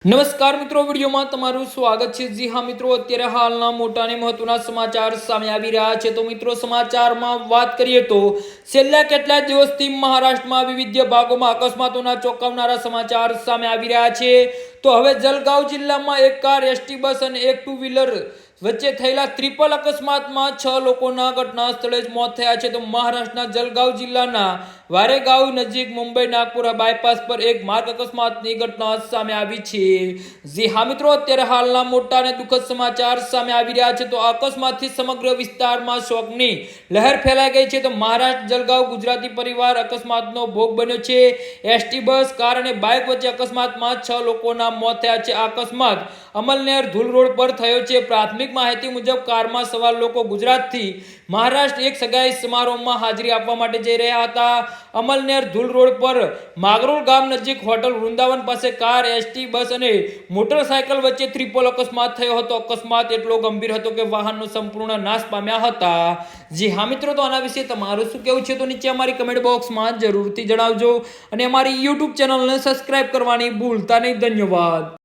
નમસ્કાર મિત્રો, વિડીયોમાં તમારું સ્વાગત છે। જી હા મિત્રો, અત્યારે હાલના મોટા અને મહત્વના સમાચાર સામે આવી રહ્યા છે। તો મિત્રો, સમાચારમાં વાત કરીએ તો છેલ્લા કેટલાક દિવસથી મહારાષ્ટ્રમાં વિવિધ ભાગોમાં અકસ્માતોના ચોંકાવનારા સમાચાર સામે આવી રહ્યા છે। તો હવે જલગાંવ જિલ્લામાં એક કાર, એસટી બસ અને એક ટુ વ્હીલર વચ્ચે થયેલા ટ્રિપલ અકસ્માતમાં 6 લોકોના ઘટના સ્થળે જ મોત થયા છે। તો મહારાષ્ટ્રના જલગાંવ જિલ્લાના વારેગાંવ નજીક મુંબઈ નાગપુરા બાયપાસ પર એક માર્ગ અકસ્માતની ઘટના સામે આવી છે। જી હા મિત્રો, અત્યારે હાલના મોટા અને દુઃખદ સમાચાર સામે આવી રહ્યા છે। તો આ અકસ્માતથી સમગ્ર વિસ્તારમાં શોકની લહેર ફેલાઈ ગઈ છે। તો મહારાષ્ટ્ર જલગાંવ ગુજરાતી પરિવાર અકસ્માતનો ભોગ બન્યો છે। એસટી બસ, કાર અને બાઇક વચ્ચે અકસ્માતમાં 6 લોકોના મોત થયા છે। આ અકસ્માત અમલનેર ધુલ રોડ પર થયો છે। પ્રાથમિક માહિતી મુજબ કારમાં સવાર લોકો ગુજરાતથી મહારાષ્ટ્ર એક સગાઈ સમારોહમાં હાજરી આપવા માટે જઈ રહ્યા હતા। અમલનેર ધુલ રોડ પર માગરોળ ગામ નજીક હોટલ વૃંદાવન પાસે કાર, એસટી બસ અને મોટરસાયકલ વચ્ચે ટ્રિપલ અકસ્માત થયો હતો। અકસ્માત એટલો ગંભીર હતો કે વાહનો સંપૂર્ણ નાશ પામ્યા હતા। જી હા મિત્રો, તો આના વિશે તમારું શું કહેવું છે તો નીચે અમારી કમેન્ટ બોક્સમાં જરૂરથી જણાવજો અને અમારી YouTube ચેનલને સબસ્ક્રાઇબ કરવાની ભૂલતા નહીં। ધન્યવાદ।